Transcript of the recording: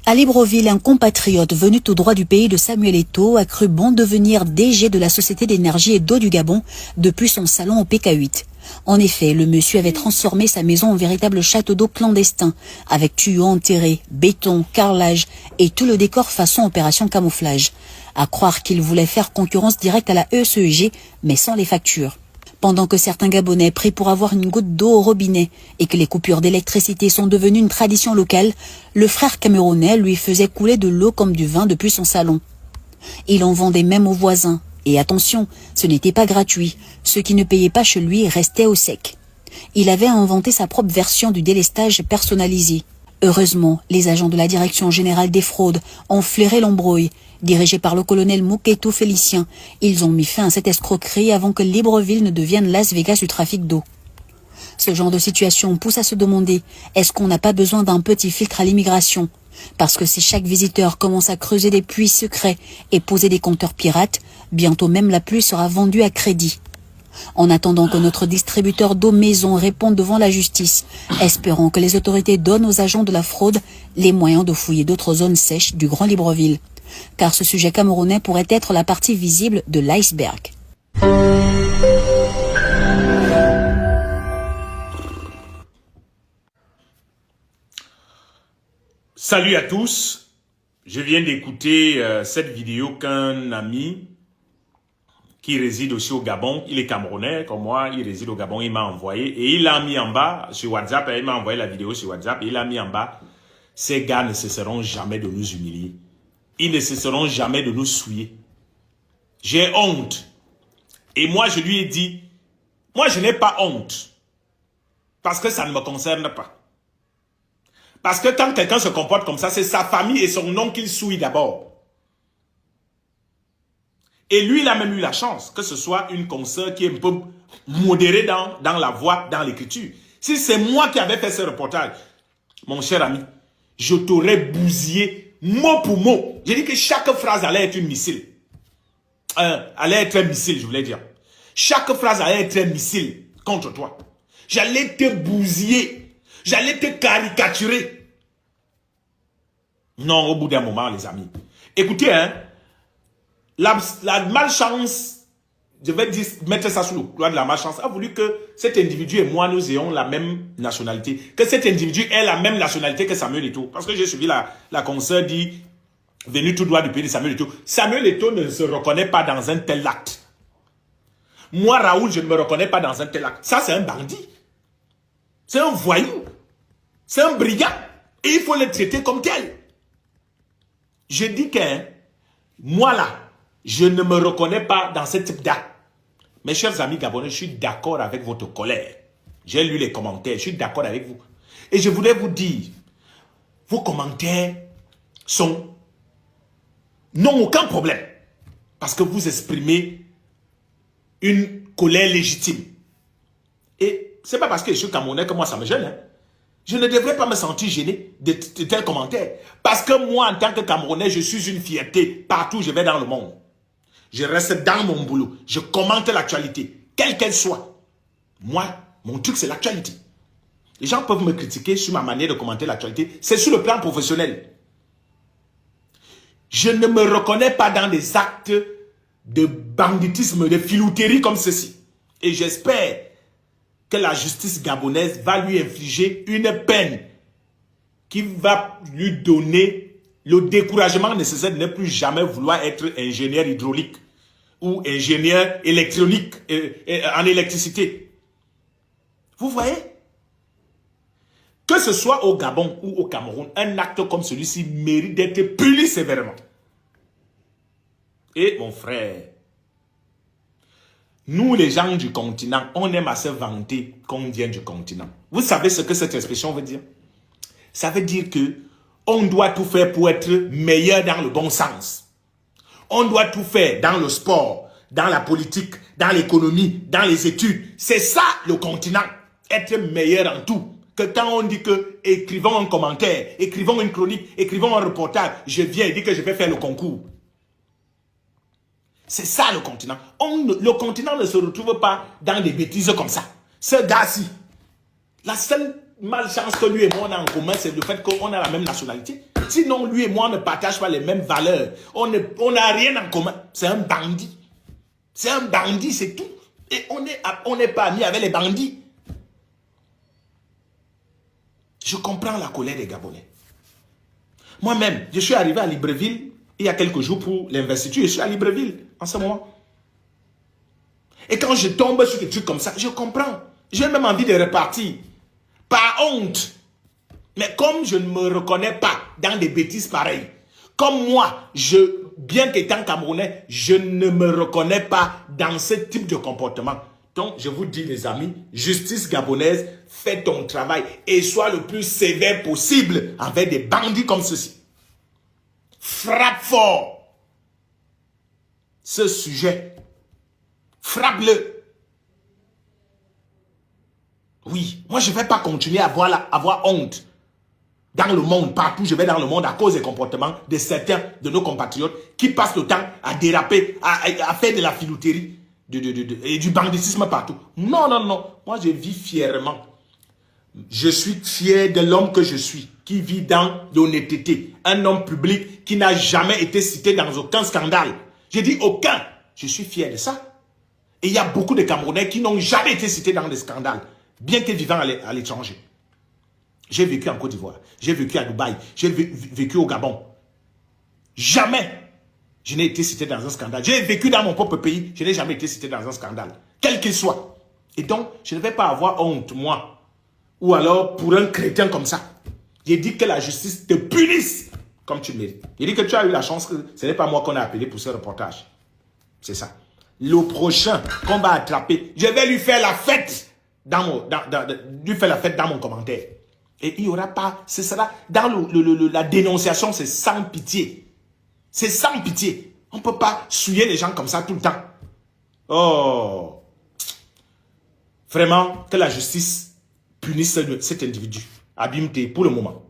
À Libreville, un compatriote venu tout droit du pays de Samuel Eto'o a cru bon devenir DG de la Société d'énergie et d'eau du Gabon depuis son salon au PK8. En effet, le monsieur avait transformé sa maison en véritable château d'eau clandestin, avec tuyaux enterrés, béton, carrelage et tout le décor façon opération camouflage. À croire qu'il voulait faire concurrence directe à la ESEG, mais sans les factures. Pendant que certains Gabonais prient pour avoir une goutte d'eau au robinet et que les coupures d'électricité sont devenues une tradition locale, le frère camerounais lui faisait couler de l'eau comme du vin depuis son salon. Il en vendait même aux voisins. Et attention, ce n'était pas gratuit. Ceux qui ne payaient pas chez lui restaient au sec. Il avait inventé sa propre version du délestage personnalisé. Heureusement, les agents de la Direction générale des fraudes ont flairé l'embrouille. Dirigés par le colonel Mouketou Félicien, ils ont mis fin à cette escroquerie avant que Libreville ne devienne Las Vegas du trafic d'eau. Ce genre de situation pousse à se demander, est-ce qu'on n'a pas besoin d'un petit filtre à l'immigration? Parce que si chaque visiteur commence à creuser des puits secrets et poser des compteurs pirates, bientôt même la pluie sera vendue à crédit. En attendant que notre distributeur d'eau maison réponde devant la justice, espérons que les autorités donnent aux agents de la fraude les moyens de fouiller d'autres zones sèches du Grand Libreville. Car ce sujet camerounais pourrait être la partie visible de l'iceberg. Salut à tous, je viens d'écouter cette vidéo qu'un ami qui réside aussi au Gabon, il est camerounais comme moi, il réside au Gabon, il m'a envoyé et il l'a mis en bas sur WhatsApp, il m'a envoyé la vidéo sur WhatsApp et il a mis en bas, ces gars ne cesseront jamais de nous humilier, ils ne cesseront jamais de nous souiller. J'ai honte et moi je lui ai dit, moi je n'ai pas honte parce que ça ne me concerne pas. Parce que quand quelqu'un se comporte comme ça, c'est sa famille et son nom qu'il souille d'abord. Et lui, il a même eu la chance que ce soit une consoeur qui est un peu modérée dans la voix, dans l'écriture. Si c'est moi qui avais fait ce reportage, mon cher ami, je t'aurais bousillé mot pour mot. J'ai dit que chaque phrase allait être une missile. Allait être un missile, je voulais dire. Chaque phrase allait être un missile contre toi. J'allais te bousiller. J'allais te caricaturer. Non, au bout d'un moment, les amis. Écoutez, hein, la malchance, je vais dire, mettre ça sous le doigt de la malchance, a voulu que cet individu et moi, nous ayons la même nationalité. Que cet individu ait la même nationalité que Samuel Eto'o. Parce que j'ai suivi la consoeur dit, venu tout droit du pays de Samuel Eto'o. Samuel Eto'o ne se reconnaît pas dans un tel acte. Moi, Raoul, je ne me reconnais pas dans un tel acte. Ça, c'est un bandit. C'est un voyou. C'est un brigand. Et il faut le traiter comme tel. Je dis que moi là, je ne me reconnais pas dans ce type d'acte. Mes chers amis gabonais, je suis d'accord avec votre colère. J'ai lu les commentaires, je suis d'accord avec vous. Et je voudrais vous dire, vos commentaires n'ont aucun problème. Parce que vous exprimez une colère légitime. Et c'est pas parce que je suis camerounais que moi ça me gêne. Hein. Je ne devrais pas me sentir gêné de tels commentaires. Parce que moi, en tant que Camerounais, je suis une fierté partout où je vais dans le monde. Je reste dans mon boulot. Je commente l'actualité, quelle qu'elle soit. Moi, mon truc, c'est l'actualité. Les gens peuvent me critiquer sur ma manière de commenter l'actualité. C'est sur le plan professionnel. Je ne me reconnais pas dans des actes de banditisme, de filouterie comme ceci. Et j'espère que la justice gabonaise va lui infliger une peine qui va lui donner le découragement nécessaire de ne plus jamais vouloir être ingénieur hydraulique ou ingénieur électronique en électricité. Vous voyez? Que ce soit au Gabon ou au Cameroun, un acte comme celui-ci mérite d'être puni sévèrement. Et mon frère, nous, les gens du continent, on aime à se vanter qu'on vient du continent. Vous savez ce que cette expression veut dire? Ça veut dire que on doit tout faire pour être meilleur dans le bon sens. On doit tout faire dans le sport, dans la politique, dans l'économie, dans les études. C'est ça le continent, être meilleur en tout. Que quand on dit que écrivons un commentaire, écrivons une chronique, écrivons un reportage, je viens et dis que je vais faire le concours. C'est ça le continent. Le continent ne se retrouve pas dans des bêtises comme ça. Ce gars-ci, la seule malchance que lui et moi on a en commun, c'est le fait qu'on a la même nationalité. Sinon, lui et moi, on ne partage pas les mêmes valeurs. On n'a rien en commun. C'est un bandit. C'est un bandit, c'est tout. Et on n'est pas amis avec les bandits. Je comprends la colère des Gabonais. Moi-même, je suis arrivé à Libreville il y a quelques jours pour l'investiture. Je suis à Libreville en ce moment. Et quand je tombe sur des trucs comme ça, je comprends. J'ai même envie de repartir. Par honte. Mais comme je ne me reconnais pas dans des bêtises pareilles, comme moi, bien qu'étant Camerounais, je ne me reconnais pas dans ce type de comportement. Donc, je vous dis, les amis, justice gabonaise, fais ton travail et sois le plus sévère possible avec des bandits comme ceci. Frappe fort ce sujet. Frappe-le. Oui, moi je ne vais pas continuer à avoir honte. Dans le monde, partout, je vais dans le monde à cause des comportements de certains de nos compatriotes qui passent le temps à déraper, à faire de la filouterie et du banditisme partout. Non, non, non. Moi, je vis fièrement. Je suis fier de l'homme que je suis, qui vit dans l'honnêteté. Un homme public qui n'a jamais été cité dans aucun scandale. Je dis aucun. Je suis fier de ça. Et il y a beaucoup de Camerounais qui n'ont jamais été cités dans des scandales, bien que vivant à l'étranger. J'ai vécu en Côte d'Ivoire, j'ai vécu à Dubaï, j'ai vécu au Gabon. Jamais je n'ai été cité dans un scandale. J'ai vécu dans mon propre pays, je n'ai jamais été cité dans un scandale, quel qu'il soit. Et donc, je ne vais pas avoir honte, moi. Ou alors, pour un chrétien comme ça, j'ai dit que la justice te punisse comme tu le mérites. J'ai dit que tu as eu la chance que ce n'est pas moi qu'on a appelé pour ce reportage. C'est ça. Le prochain qu'on va attraper, je vais lui faire la fête dans mon commentaire. Et il n'y aura pas, ce sera dans la dénonciation, c'est sans pitié. C'est sans pitié. On ne peut pas souiller les gens comme ça tout le temps. Oh. Vraiment, que la justice punisse cet individu. Abimte pour le moment.